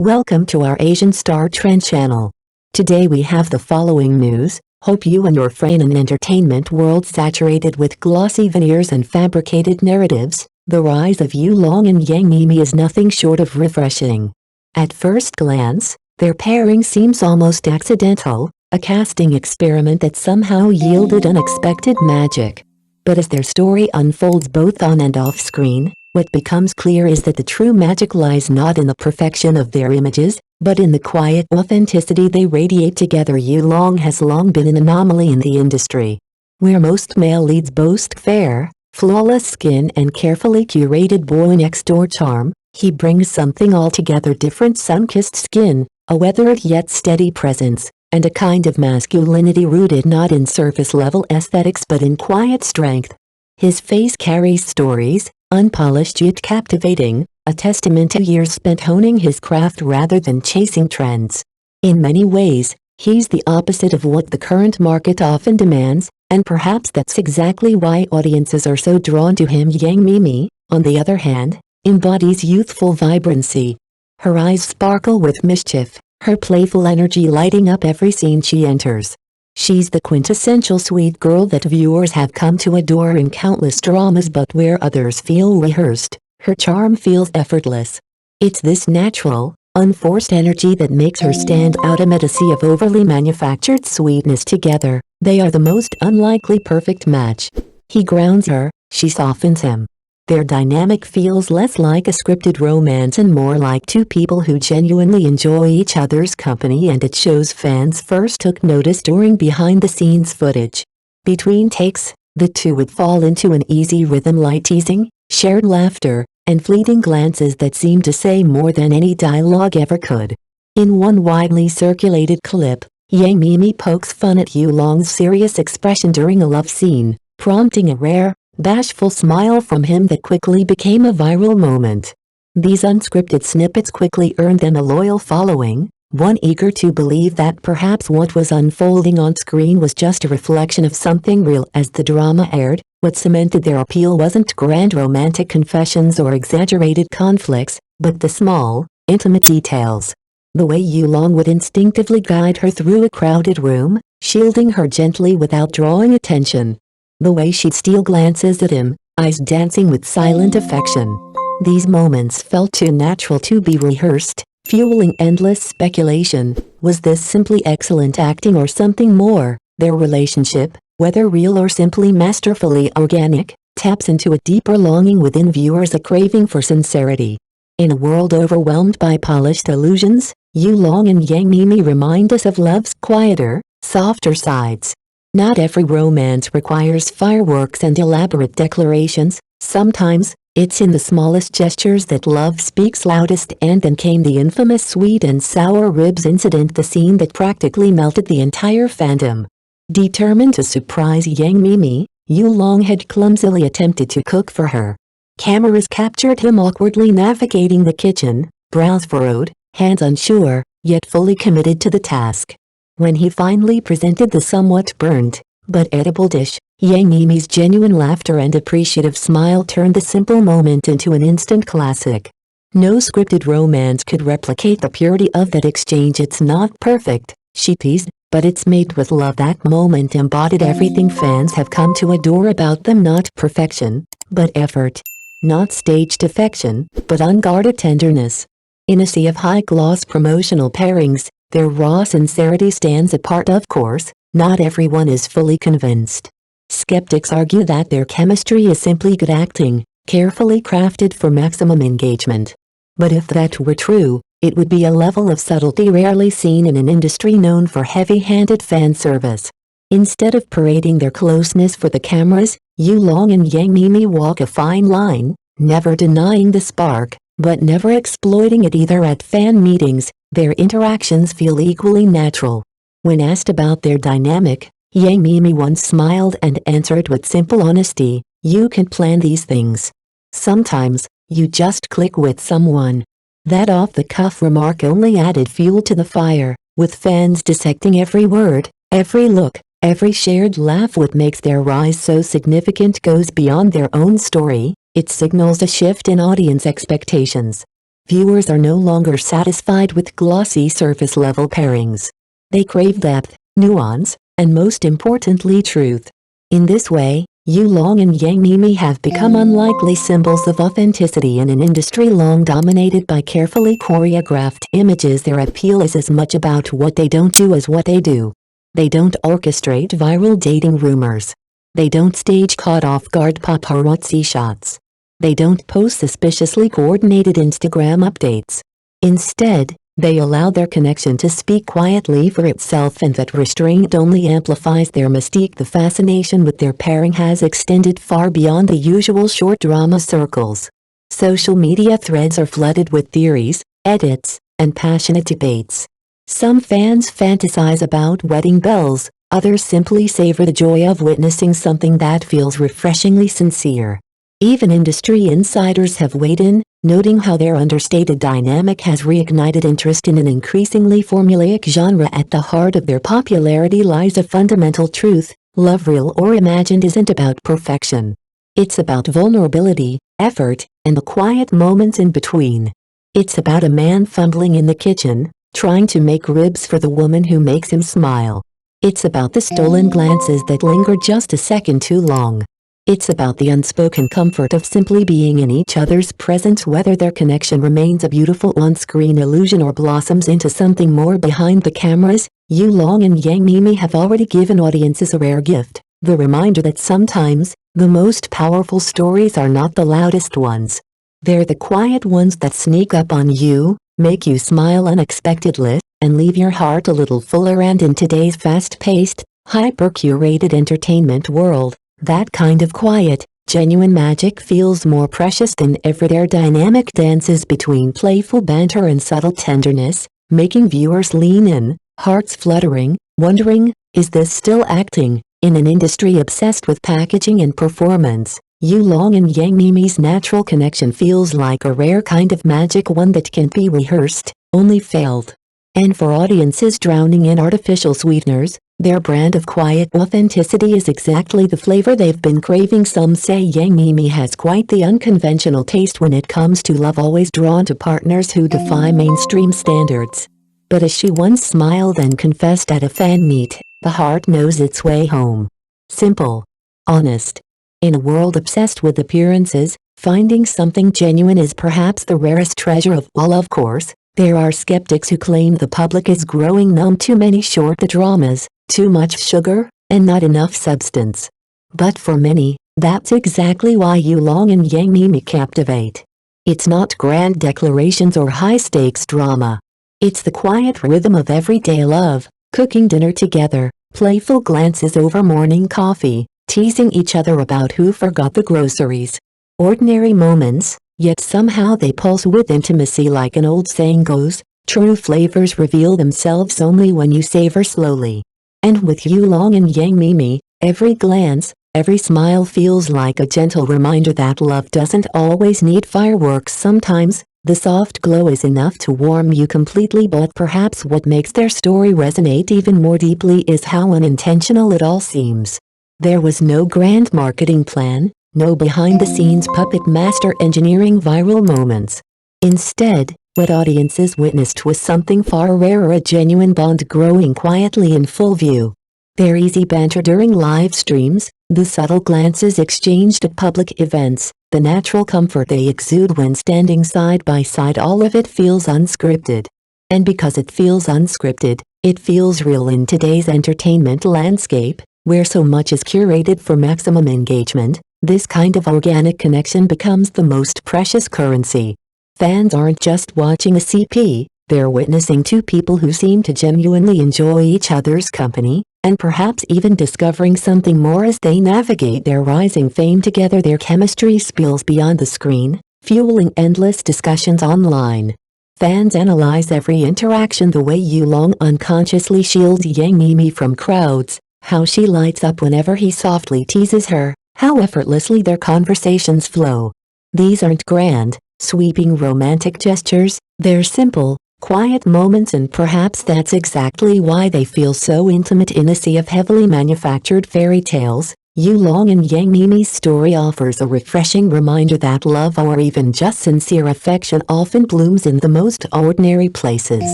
Welcome to our Asian Star Trend channel. Today we have the following news. Hope you and your friend an entertainment world saturated with glossy veneers and fabricated narratives. The rise of Long and Yang Miemie is nothing short of refreshing. At first glance, their pairing seems almost accidental, a casting experiment that somehow yielded unexpected magic. But as their story unfolds both on and off screen, what becomes clear is that the true magic lies not in the perfection of their images, but in the quiet authenticity they radiate together. Long has long been an anomaly in the industry. Where most male leads boast fair, flawless skin and carefully curated boy-next-door charm, he brings something altogether different: sun-kissed skin, a weathered yet steady presence, and a kind of masculinity rooted not in surface-level aesthetics but in quiet strength. His face carries stories, unpolished yet captivating, a testament to years spent honing his craft rather than chasing trends. In many ways, he's the opposite of what the current market often demands, and perhaps that's exactly why audiences are so drawn to him. Yang Miemie, on the other hand, embodies youthful vibrancy. Her eyes sparkle with mischief, her playful energy lighting up every scene she enters. She's the quintessential sweet girl that viewers have come to adore in countless dramas, but where others feel rehearsed, her charm feels effortless. It's this natural, unforced energy that makes her stand out amid a sea of overly manufactured sweetness. Together, they are the most unlikely perfect match. He grounds her, she softens him. Their dynamic feels less like a scripted romance and more like two people who genuinely enjoy each other's company, and it shows. Fans first took notice during behind-the-scenes footage. Between takes, the two would fall into an easy rhythm, light teasing, shared laughter, and fleeting glances that seemed to say more than any dialogue ever could. In one widely circulated clip, Yang Miemie pokes fun at Long's serious expression during a love scene, prompting a rare, bashful smile from him that quickly became a viral moment. These unscripted snippets quickly earned them a loyal following, one eager to believe that perhaps what was unfolding on screen was just a reflection of something real. As the drama aired, what cemented their appeal wasn't grand romantic confessions or exaggerated conflicts, but the small, intimate details. The way Long would instinctively guide her through a crowded room, shielding her gently without drawing attention. The way she'd steal glances at him, eyes dancing with silent affection. These moments felt too natural to be rehearsed, fueling endless speculation. Was this simply excellent acting or something more? Their relationship, whether real or simply masterfully organic, taps into a deeper longing within viewers, a craving for sincerity. In a world overwhelmed by polished illusions, Long and Yang Miemie remind us of love's quieter, softer sides. Not every romance requires fireworks and elaborate declarations. Sometimes, it's in the smallest gestures that love speaks loudest. And then came the infamous sweet and sour ribs incident, the scene that practically melted the entire fandom. Determined to surprise Yang Miemie, Long had clumsily attempted to cook for her. Cameras captured him awkwardly navigating the kitchen, brows furrowed, hands unsure, yet fully committed to the task. When he finally presented the somewhat burnt, but edible dish, Yang Miemie's genuine laughter and appreciative smile turned the simple moment into an instant classic. No scripted romance could replicate the purity of that exchange. It's not perfect, she teased, but it's made with love. That moment embodied everything fans have come to adore about them: not perfection, but effort. Not staged affection, but unguarded tenderness. In a sea of high-gloss promotional pairings, their raw sincerity stands apart. Of course, not everyone is fully convinced. Skeptics argue that their chemistry is simply good acting, carefully crafted for maximum engagement. But if that were true, it would be a level of subtlety rarely seen in an industry known for heavy-handed fan service. Instead of parading their closeness for the cameras, Long and Yang Miemie walk a fine line, never denying the spark, but never exploiting it either. At fan meetings, their interactions feel equally natural. When asked about their dynamic, Yang Miemie once smiled and answered with simple honesty, "You can plan these things. Sometimes, you just click with someone." That off-the-cuff remark only added fuel to the fire, with fans dissecting every word, every look, every shared laugh. What makes their rise so significant goes beyond their own story. It signals a shift in audience expectations. Viewers are no longer satisfied with glossy surface-level pairings. They crave depth, nuance, and most importantly truth. In this way, Long and Yang Miemie have become unlikely symbols of authenticity in an industry long dominated by carefully choreographed images. Their appeal is as much about what they don't do as what they do. They don't orchestrate viral dating rumors. They don't stage caught-off-guard paparazzi shots. They don't post suspiciously coordinated Instagram updates. Instead, they allow their connection to speak quietly for itself, and that restraint only amplifies their mystique. The fascination with their pairing has extended far beyond the usual short drama circles. Social media threads are flooded with theories, edits, and passionate debates. Some fans fantasize about wedding bells, others simply savor the joy of witnessing something that feels refreshingly sincere. Even industry insiders have weighed in, noting how their understated dynamic has reignited interest in an increasingly formulaic genre. At the heart of their popularity lies a fundamental truth: love, real or imagined, isn't about perfection. It's about vulnerability, effort, and the quiet moments in between. It's about a man fumbling in the kitchen, trying to make ribs for the woman who makes him smile. It's about the stolen glances that linger just a second too long. It's about the unspoken comfort of simply being in each other's presence, whether their connection remains a beautiful on-screen illusion or blossoms into something more behind the cameras. Long and Yang Miemie have already given audiences a rare gift, the reminder that sometimes, the most powerful stories are not the loudest ones. They're the quiet ones that sneak up on you, make you smile unexpectedly, and leave your heart a little fuller. And in today's fast-paced, hyper-curated entertainment world, that kind of quiet, genuine magic feels more precious than ever. Their dynamic dances between playful banter and subtle tenderness, making viewers lean in, hearts fluttering, wondering, is this still acting? In an industry obsessed with packaging and performance, Long and Yang Miemie's natural connection feels like a rare kind of magic, one that can't be rehearsed, only felt. And for audiences drowning in artificial sweeteners, their brand of quiet authenticity is exactly the flavor they've been craving. Some say Yang Miemie has quite the unconventional taste when it comes to love, always drawn to partners who defy mainstream standards. But as she once smiled and confessed at a fan meet, the heart knows its way home. Simple. Honest. In a world obsessed with appearances, finding something genuine is perhaps the rarest treasure of all. Of course, there are skeptics who claim the public is growing numb. Too many short dramas, too much sugar, and not enough substance. But for many, that's exactly why Long and Yang Miemie captivate. It's not grand declarations or high-stakes drama. It's the quiet rhythm of everyday love, cooking dinner together, playful glances over morning coffee, teasing each other about who forgot the groceries. Ordinary moments, yet somehow they pulse with intimacy. Like an old saying goes, true flavors reveal themselves only when you savor slowly. And with Long and Yang Miemie, every glance, every smile feels like a gentle reminder that love doesn't always need fireworks. Sometimes, the soft glow is enough to warm you completely. But perhaps what makes their story resonate even more deeply is how unintentional it all seems. There was no grand marketing plan, no behind-the-scenes puppet master engineering viral moments. Instead, what audiences witnessed was something far rarer: a genuine bond growing quietly in full view. Their easy banter during live streams, the subtle glances exchanged at public events, the natural comfort they exude when standing side by side, all of it feels unscripted. And because it feels unscripted, it feels real. In today's entertainment landscape, where so much is curated for maximum engagement, this kind of organic connection becomes the most precious currency. Fans aren't just watching a CP, they're witnessing two people who seem to genuinely enjoy each other's company, and perhaps even discovering something more as they navigate their rising fame together. Their chemistry spills beyond the screen, fueling endless discussions online. Fans analyze every interaction: the way Long unconsciously shields Yang Miemie from crowds, how she lights up whenever he softly teases her, how effortlessly their conversations flow. These aren't grand, sweeping romantic gestures, they're simple, quiet moments, and perhaps that's exactly why they feel so intimate. In a sea of heavily manufactured fairy tales, Long and Yang Miemie's story offers a refreshing reminder that love or even just sincere affection often blooms in the most ordinary places.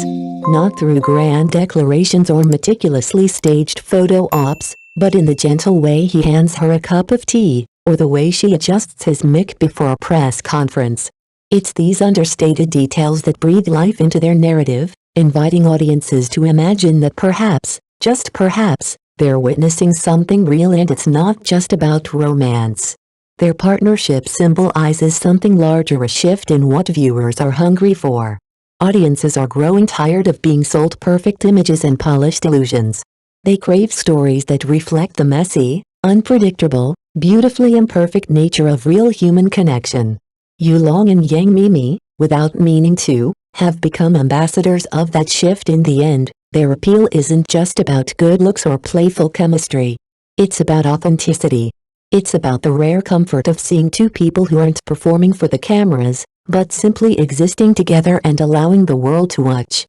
Not through grand declarations or meticulously staged photo ops, but in the gentle way he hands her a cup of tea, or the way she adjusts his mic before a press conference. It's these understated details that breathe life into their narrative, inviting audiences to imagine that perhaps, just perhaps, they're witnessing something real and it's not just about romance. Their partnership symbolizes something larger, a shift in what viewers are hungry for. Audiences are growing tired of being sold perfect images and polished illusions. They crave stories that reflect the messy, unpredictable, beautifully imperfect nature of real human connection. Long and Yang Miemie, without meaning to, have become ambassadors of that shift in the end. Their appeal isn't just about good looks or playful chemistry. It's about authenticity. It's about the rare comfort of seeing two people who aren't performing for the cameras, but simply existing together and allowing the world to watch.